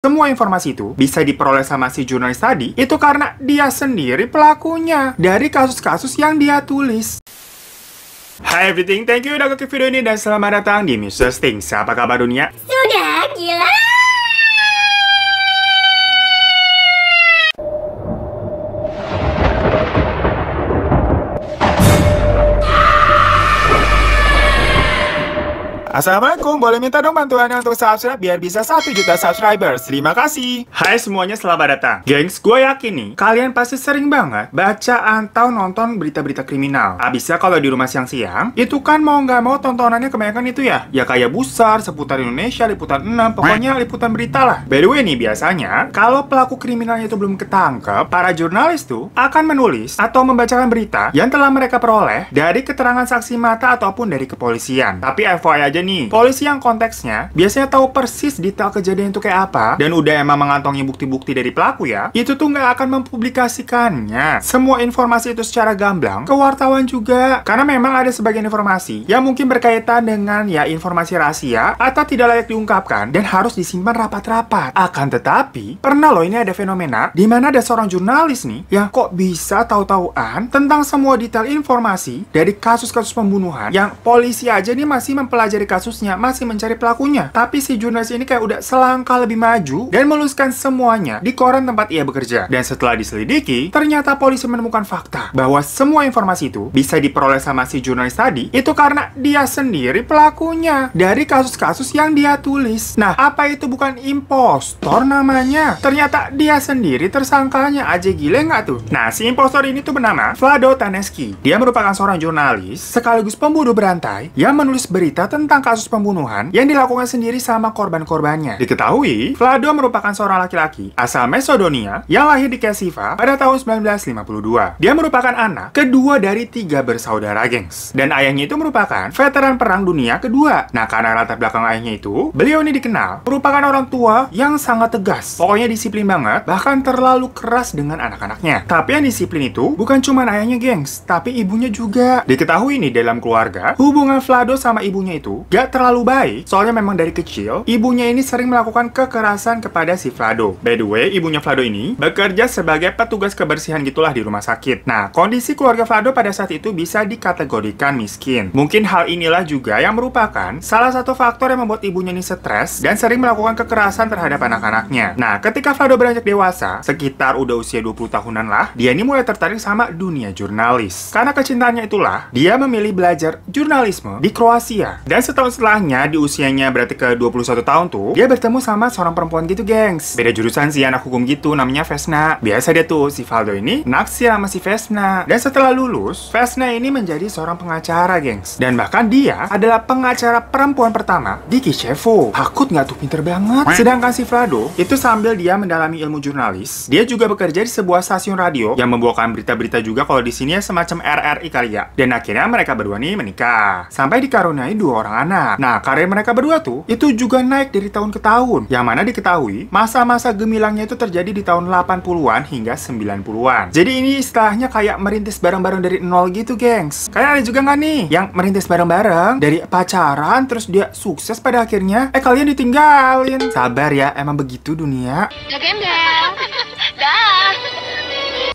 Semua informasi itu bisa diperoleh sama si jurnalis tadi, itu karena dia sendiri pelakunya dari kasus-kasus yang dia tulis. Hai everything, thank you udah klik video ini dan selamat datang di Mr. Stings. Apa kabar dunia? Sudah gila. Assalamualaikum, boleh minta dong bantuannya untuk subscribe biar bisa 1 juta subscribers. Terima kasih. Hai semuanya, selamat datang. Gengs, gue yakin nih, kalian pasti sering banget baca atau nonton berita-berita kriminal. Abisnya kalau di rumah siang-siang, itu kan mau nggak mau tontonannya kebanyakan itu ya. Ya kayak Busar, Seputar Indonesia, Liputan 6, pokoknya liputan berita lah. By the way nih, biasanya, kalau pelaku kriminalnya itu belum ketangkep, para jurnalis tuh akan menulis atau membacakan berita yang telah mereka peroleh dari keterangan saksi mata ataupun dari kepolisian. Tapi FYI aja nih, polisi yang konteksnya biasanya tahu persis detail kejadian itu kayak apa dan udah emang mengantongi bukti-bukti dari pelaku ya, itu tuh nggak akan mempublikasikannya semua informasi itu secara gamblang ke wartawan juga, karena memang ada sebagian informasi yang mungkin berkaitan dengan ya informasi rahasia atau tidak layak diungkapkan dan harus disimpan rapat-rapat. Akan tetapi pernah loh ini ada fenomena di mana ada seorang jurnalis nih yang kok bisa tahu-tahuan tentang semua detail informasi dari kasus-kasus pembunuhan yang polisi aja nih masih mempelajari kasusnya, masih mencari pelakunya. Tapi si jurnalis ini kayak udah selangkah lebih maju dan menuliskan semuanya di koran tempat ia bekerja. Dan setelah diselidiki, ternyata polisi menemukan fakta bahwa semua informasi itu bisa diperoleh sama si jurnalis tadi, itu karena dia sendiri pelakunya dari kasus-kasus yang dia tulis. Nah, apa itu bukan impostor namanya? Ternyata dia sendiri tersangkanya, aja gile nggak tuh? Nah, si impostor ini tuh bernama Vlado Tanevski. Dia merupakan seorang jurnalis sekaligus pembunuh berantai yang menulis berita tentang kasus pembunuhan yang dilakukan sendiri sama korban-korbannya. Diketahui, Vlado merupakan seorang laki-laki asal Macedonia yang lahir di Kesiva pada tahun 1952. Dia merupakan anak kedua dari 3 bersaudara, gengs. Dan ayahnya itu merupakan veteran Perang Dunia Kedua. Nah, karena latar belakang ayahnya itu, beliau ini dikenal merupakan orang tua yang sangat tegas. Pokoknya disiplin banget, bahkan terlalu keras dengan anak-anaknya. Tapi yang disiplin itu bukan cuma ayahnya, gengs, tapi ibunya juga. Diketahui nih dalam keluarga, hubungan Vlado sama ibunya itu gak terlalu baik, soalnya memang dari kecil ibunya ini sering melakukan kekerasan kepada si Vlado. By the way, ibunya Vlado ini bekerja sebagai petugas kebersihan gitulah di rumah sakit. Nah, kondisi keluarga Vlado pada saat itu bisa dikategorikan miskin. Mungkin hal inilah juga yang merupakan salah satu faktor yang membuat ibunya ini stres dan sering melakukan kekerasan terhadap anak-anaknya. Nah, ketika Vlado beranjak dewasa, sekitar udah usia 20 tahunan lah, dia ini mulai tertarik sama dunia jurnalis. Karena kecintaannya itulah, dia memilih belajar jurnalisme di Kroasia. Dan setahun setelahnya, di usianya berarti ke 21 tahun tuh, dia bertemu sama seorang perempuan gitu, gengs. Beda jurusan sih, anak hukum gitu, namanya Vesna. Biasa dia tuh, si Vlado ini naksir sama si Vesna. Dan setelah lulus, Vesna ini menjadi seorang pengacara, gengs. Dan bahkan dia adalah pengacara perempuan pertama di Kicevo. Hakut nggak tuh, pinter banget. Sedangkan si Vlado, itu sambil dia mendalami ilmu jurnalis, dia juga bekerja di sebuah stasiun radio yang membawakan berita-berita juga, kalau di sini ya semacam RRI kali ya. Dan akhirnya mereka berdua nih menikah. Sampai dikaruniai 2 orang anak. Nah, karir mereka berdua tuh itu juga naik dari tahun ke tahun. Yang mana diketahui, masa-masa gemilangnya itu terjadi di tahun 80-an hingga 90-an. Jadi ini istilahnya kayak merintis bareng-bareng dari nol gitu, gengs. Kalian ada juga nggak nih yang merintis bareng-bareng dari pacaran terus dia sukses pada akhirnya kalian ditinggalin? Sabar ya, emang begitu dunia. Gak gembel. Dah.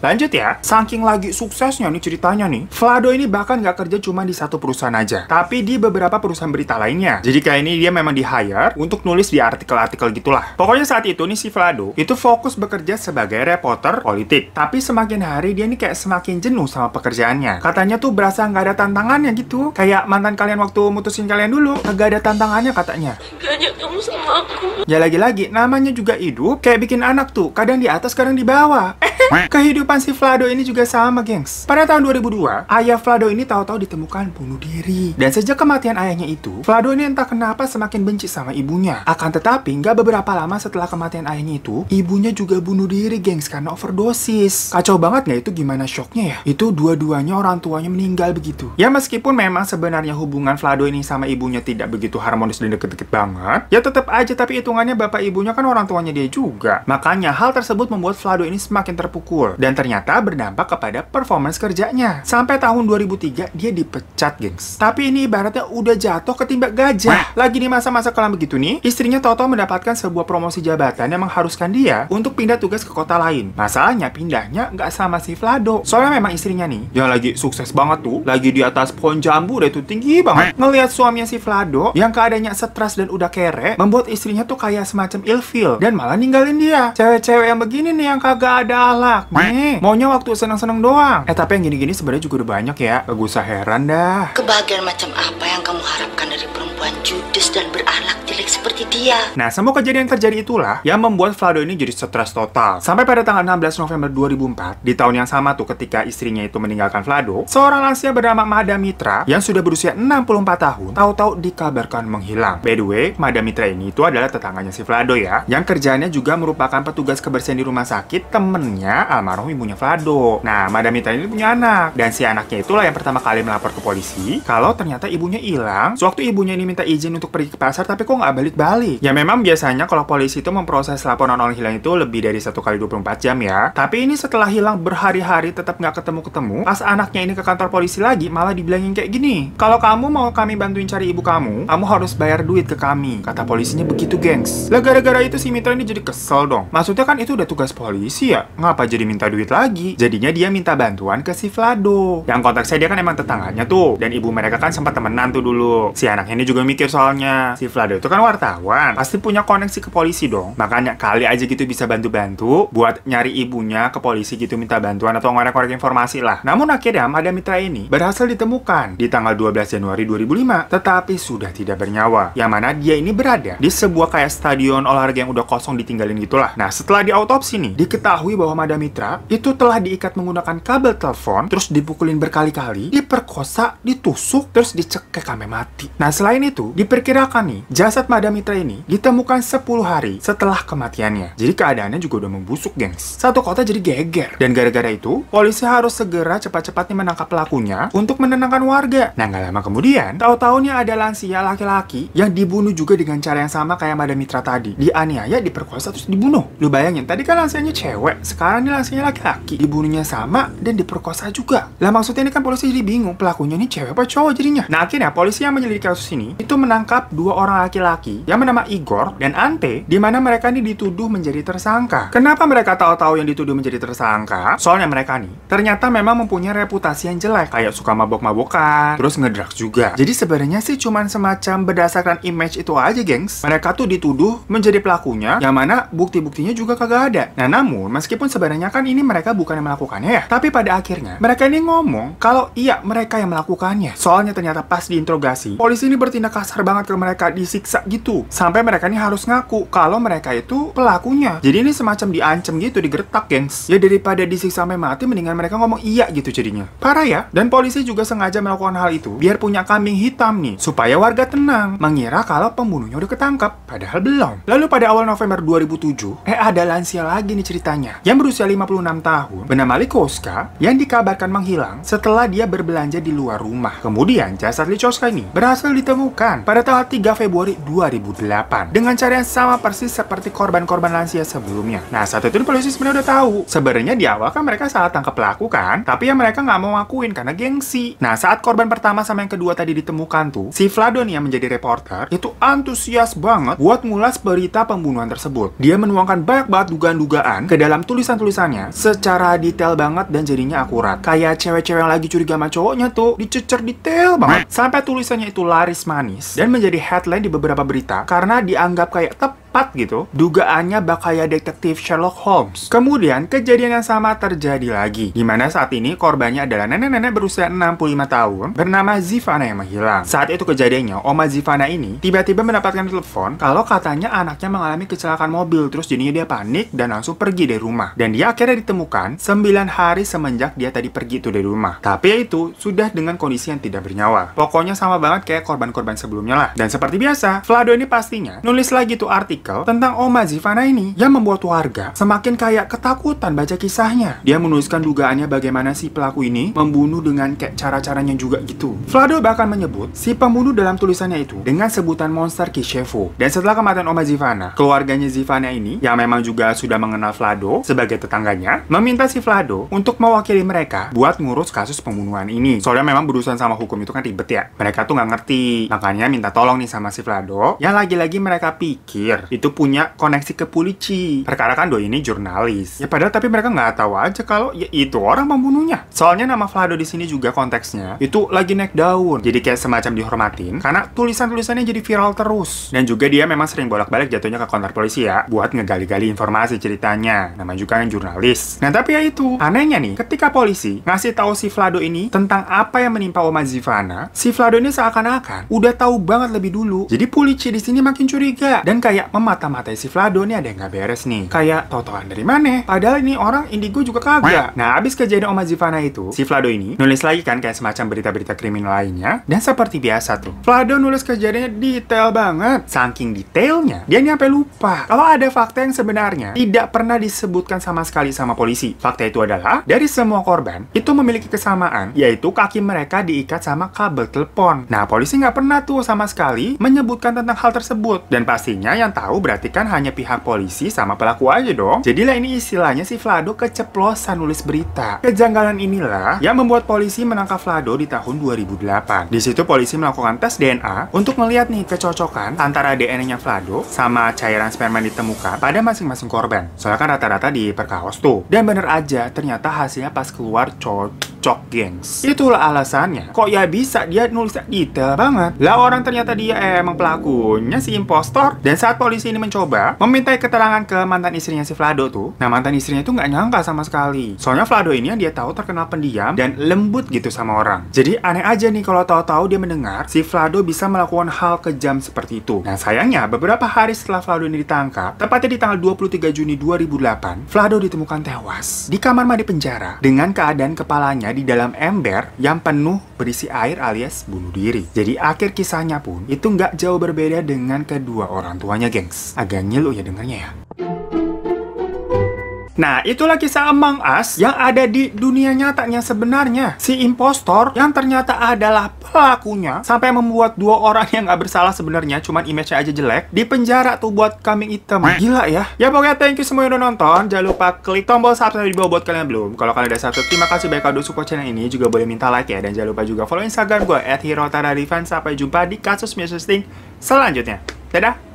Lanjut ya, saking lagi suksesnya nih ceritanya nih, Vlado ini bahkan nggak kerja cuma di satu perusahaan aja, tapi di beberapa perusahaan berita lainnya. Jadi kayak ini dia memang di-hire untuk nulis di artikel-artikel gitulah. Pokoknya saat itu nih si Vlado itu fokus bekerja sebagai reporter politik. Tapi semakin hari dia nih kayak semakin jenuh sama pekerjaannya. Katanya tuh berasa nggak ada tantangannya gitu. Kayak mantan kalian waktu mutusin kalian dulu, nggak ada tantangannya katanya. Gak ajak kamu sama aku. Ya lagi-lagi, namanya juga hidup, kayak bikin anak tuh, kadang di atas, kadang di bawah. Kehidupan si Vlado ini juga sama, gengs. Pada tahun 2002, ayah Vlado ini tahu-tahu ditemukan bunuh diri. Dan sejak kematian ayahnya itu, Vlado ini entah kenapa semakin benci sama ibunya. Akan tetapi, nggak beberapa lama setelah kematian ayahnya itu, ibunya juga bunuh diri, gengs, karena overdosis. Kacau banget nggak itu, gimana shocknya ya? Itu dua-duanya orang tuanya meninggal begitu. Ya meskipun memang sebenarnya hubungan Vlado ini sama ibunya tidak begitu harmonis dan deket-deket banget, ya tetap aja, tapi hitungannya bapak ibunya kan orang tuanya dia juga. Makanya hal tersebut membuat Vlado ini semakin terpukul. Dan ternyata berdampak kepada performance kerjanya. Sampai tahun 2003 dia dipecat, gengs. Tapi ini ibaratnya udah jatuh ketimbang gajah. Lagi di masa-masa kelam begitu nih, istrinya tahu-tahu mendapatkan sebuah promosi jabatan yang mengharuskan dia untuk pindah tugas ke kota lain. Masalahnya pindahnya nggak sama si Vlado. Soalnya memang istrinya nih, yang lagi sukses banget tuh, lagi di atas pohon jambu udah itu tinggi banget. Ngelihat suaminya si Vlado yang keadaannya stres dan udah kere, membuat istrinya tuh kayak semacam ilfeel dan malah ninggalin dia. Cewek-cewek yang begini nih yang kagak ada alak. Nih, maunya waktu seneng-seneng doang. Tapi yang gini-gini sebenarnya juga udah banyak ya. Gak usah heran dah. Kebahagiaan macam apa yang kamu harapkan dari perempuan judes dan berakhlak jelek seperti dia? Nah, semua kejadian terjadi itulah yang membuat Vlado ini jadi stres total. Sampai pada tanggal 16 November 2004, di tahun yang sama tuh ketika istrinya itu meninggalkan Vlado, seorang lansia bernama Madam Mitra yang sudah berusia 64 tahun, tahu-tahu dikabarkan menghilang. By the way, Madam Mitra ini itu adalah tetangganya si Vlado ya, yang kerjanya juga merupakan petugas kebersihan di rumah sakit temennya almarhum ibunya Vlado. Nah, Madam Mitra ini punya anak, dan si anaknya itulah yang pertama kali melapor ke polisi kalau ternyata ibunya hilang sewaktu ibunya ini minta izin untuk pergi ke pasar tapi kok nggak balik-balik. Ya memang biasanya kalau polisi itu memproses laporan orang hilang itu lebih dari 1 kali 24 jam ya. Tapi ini setelah hilang berhari-hari tetap nggak ketemu-ketemu, pas anaknya ini ke kantor polisi lagi malah dibilangin kayak gini, kalau kamu mau kami bantuin cari ibu kamu harus bayar duit ke kami. Kata polisinya begitu, gengs. Lah gara-gara itu si Mitra ini jadi kesel dong. Maksudnya kan itu udah tugas polisi ya, ngapa jadi minta duit lagi? Jadinya dia minta bantuan ke si Vlado. Yang konteksnya dia kan emang tetangganya tuh, dan ibu mereka kan sempat temenan tuh dulu. Si anaknya ini juga mikir soalnya, si Vlado itu kan wartawan, pasti punya koneksi ke polisi dong. Makanya kali aja gitu bisa bantu-bantu buat nyari ibunya ke polisi gitu, minta bantuan atau ngorek-ngorek informasi lah. Namun akhirnya Madam Mitra ini berhasil ditemukan di tanggal 12 Januari 2005, tetapi sudah tidak bernyawa. Yang mana dia ini berada di sebuah kayak stadion olahraga yang udah kosong ditinggalin gitulah. Nah, setelah diautopsi nih, diketahui bahwa Madam Mitra itu telah diikat menggunakan kabel telepon, terus dipukulin berkali-kali, diperkosa, ditusuk, terus dicekek sampai mati. Nah, selain itu, diperkirakan nih, jasad Madam Mitra ini ditemukan 10 hari setelah kematiannya. Jadi keadaannya juga udah membusuk, gengs. Satu kota jadi geger. Dan gara-gara itu, polisi harus segera cepat-cepat nih menangkap pelakunya untuk menenangkan warga. Nah, nggak lama kemudian, tahu-taunya ada lansia laki-laki yang dibunuh juga dengan cara yang sama kayak Madam Mitra tadi. Dianiaya, diperkosa, terus dibunuh. Lu bayangin, tadi kan lansianya cewek, sekarang ini lansianya laki-laki. Dibunuhnya sama dan diperkosa juga. Lah maksudnya ini kan polisi jadi bingung, pelakunya ini cewek apa cowok jadinya. Nah, akhirnya polisi yang menyelidiki kasus ini itu menangkap 2 orang laki-laki yang bernama Igor dan Ante, di mana mereka ini dituduh menjadi tersangka. Kenapa mereka tahu-tahu yang dituduh menjadi tersangka? Soalnya mereka nih ternyata memang mempunyai reputasi yang jelek, kayak suka mabok-mabokan, terus ngedrugs juga. Jadi sebenarnya sih cuman semacam berdasarkan image itu aja, gengs. Mereka tuh dituduh menjadi pelakunya, yang mana bukti-buktinya juga kagak ada. Nah, namun meskipun sebenarnya kan ini mereka bukan yang melakukannya ya, tapi pada akhirnya mereka ini ngomong kalau iya mereka yang melakukannya. Soalnya ternyata pas diinterogasi, polisi ini bertindak kasar banget ke mereka, disiksa gitu, sampai mereka ini harus ngaku kalau mereka itu pelakunya. Jadi ini semacam diancam gitu, digertak, gengs. Ya daripada disiksa sampai mati, mendingan mereka ngomong iya gitu jadinya. Parah ya? Dan polisi juga sengaja melakukan hal itu biar punya kambing hitam nih, supaya warga tenang, mengira kalau pembunuhnya udah ketangkap, padahal belum. Lalu pada awal November 2007, ada lansia lagi nih ceritanya, yang berusia 56 tahun, bernama Likoska, yang dikabarkan menghilang setelah dia berbelanja di luar rumah. Kemudian jasad Likoska ini berhasil ditemukan pada tanggal 3 Februari 2008 dengan cara yang sama persis seperti korban-korban lansia sebelumnya. Nah, saat itu polisi sebenarnya udah tahu. Sebenarnya di awal kan mereka salah tangkap pelaku kan, tapi ya mereka nggak mau ngakuin karena gengsi. Nah, saat korban pertama sama yang kedua tadi ditemukan tuh, si Vlado nih yang menjadi reporter itu antusias banget buat ngulas berita pembunuhan tersebut. Dia menuangkan banyak banget dugaan-dugaan ke dalam tulisan-tulisannya secara detail banget dan jadinya akurat. Kayak cewek-cewek yang lagi curiga sama cowoknya tuh dicecer detail banget. Sampai tulisannya itu laris manis dan menjadi headline di beberapa berita karena dianggap kayak tepat gitu, dugaannya bakal ya detektif Sherlock Holmes. Kemudian kejadian yang sama terjadi lagi, dimana saat ini korbannya adalah nenek-nenek berusia 65 tahun bernama Zivana yang menghilang. Saat itu kejadiannya, Oma Zivana ini tiba-tiba mendapatkan telepon kalau katanya anaknya mengalami kecelakaan mobil, terus jadinya dia panik dan langsung pergi dari rumah. Dan dia akhirnya ditemukan 9 hari semenjak dia tadi pergi itu dari rumah. Tapi ya itu sudah dengan kondisi yang tidak bernyawa. Pokoknya sama banget kayak korban-korban sebelumnya lah. Dan seperti biasa, Vlado ini pastinya nulis lagi tuh artikel artikel tentang Oma Zivana ini yang membuat warga semakin kayak ketakutan baca kisahnya. Dia menuliskan dugaannya bagaimana si pelaku ini membunuh dengan kayak cara-caranya juga gitu. Vlado bahkan menyebut si pembunuh dalam tulisannya itu dengan sebutan monster Kishevo. Dan setelah kematian Oma Zivana, keluarganya Zivana ini yang memang juga sudah mengenal Vlado sebagai tetangganya, meminta si Vlado untuk mewakili mereka buat ngurus kasus pembunuhan ini. Soalnya memang berurusan sama hukum itu kan ribet ya. Mereka tuh nggak ngerti. Makanya minta tolong nih sama si Vlado, yang lagi-lagi mereka pikir itu punya koneksi ke polisi. Perkara kan doi ini jurnalis. Ya padahal tapi mereka nggak tahu aja kalau ya itu orang pembunuhnya. Soalnya nama Vlado di sini juga konteksnya itu lagi naik daun. Jadi kayak semacam dihormatin karena tulisan-tulisannya jadi viral terus. Dan juga dia memang sering bolak-balik jatuhnya ke kantor polisi ya, buat ngegali-gali informasi ceritanya. Namanya juga kan jurnalis. Nah tapi ya itu, anehnya nih, ketika polisi ngasih tahu si Vlado ini tentang apa yang menimpa Oma Zivana, si Vlado ini seakan-akan udah tahu banget lebih dulu. Jadi polisi di sini makin curiga dan kayak memata-matai si Vlado nih, ada yang nggak beres nih. Kayak tau-tauan dari mana? Padahal ini orang indigo juga kagak. Nah abis kejadian Oma Zivana itu, si Vlado ini nulis lagi kan kayak semacam berita-berita kriminal lainnya. Dan seperti biasa tuh, Vlado nulis kejadiannya detail banget. Saking detailnya, dia nyampe lupa kalau ada fakta yang sebenarnya tidak pernah disebutkan sama sekali sama polisi. Fakta itu adalah dari semua korban itu memiliki kesamaan, yaitu kaki mereka diikat sama kabel telepon. Nah polisi nggak pernah tuh sama sekali menyebutkan tentang hal tersebut. Dan pastinya yang tahu berarti kan hanya pihak polisi sama pelaku aja dong. Jadilah ini istilahnya si Vlado keceplosan nulis berita. Kejanggalan inilah yang membuat polisi menangkap Vlado di tahun 2008. Di situ polisi melakukan tes DNA untuk melihat nih kecocokan antara DNA-nya Vlado sama cairan sperma yang ditemukan pada masing-masing korban. Soalnya kan rata-rata diperkaos tuh. Dan bener aja, ternyata hasilnya pas keluar cocok, gengs. Itulah alasannya. Kok ya bisa dia nulis detail banget? Lah orang ternyata dia emang pelakunya si impostor. Dan saat polisi ini mencoba memintai keterangan ke mantan istrinya si Vlado tuh, nah mantan istrinya itu nggak nyangka sama sekali. Soalnya Vlado ini yang dia tahu terkenal pendiam dan lembut gitu sama orang. Jadi aneh aja nih kalau tahu-tahu dia mendengar si Vlado bisa melakukan hal kejam seperti itu. Nah sayangnya beberapa hari setelah Vlado ini ditangkap, tepatnya di tanggal 23 Juni 2008, Vlado ditemukan tewas di kamar mandi penjara dengan keadaan kepalanya di dalam ember yang penuh berisi air alias bunuh diri. Jadi akhir kisahnya pun itu nggak jauh berbeda dengan kedua orang tuanya, gengs. Agak ngilu ya dengarnya ya. Nah, itulah kisah Among Us yang ada di dunia nyatanya sebenarnya. Si impostor yang ternyata adalah pelakunya sampai membuat dua orang yang nggak bersalah sebenarnya, cuman image-nya aja jelek, di penjara tuh buat kambing hitam. Gila ya. Ya pokoknya thank you semua yang udah nonton. Jangan lupa klik tombol subscribe di bawah buat kalian yang belum. Kalau kalian udah subscribe, terima kasih banyak udah support channel ini. Juga boleh minta like ya. Dan jangan lupa juga follow Instagram gue @hirotara_rifan. Sampai jumpa di kasus Mr. Sting selanjutnya. Dadah!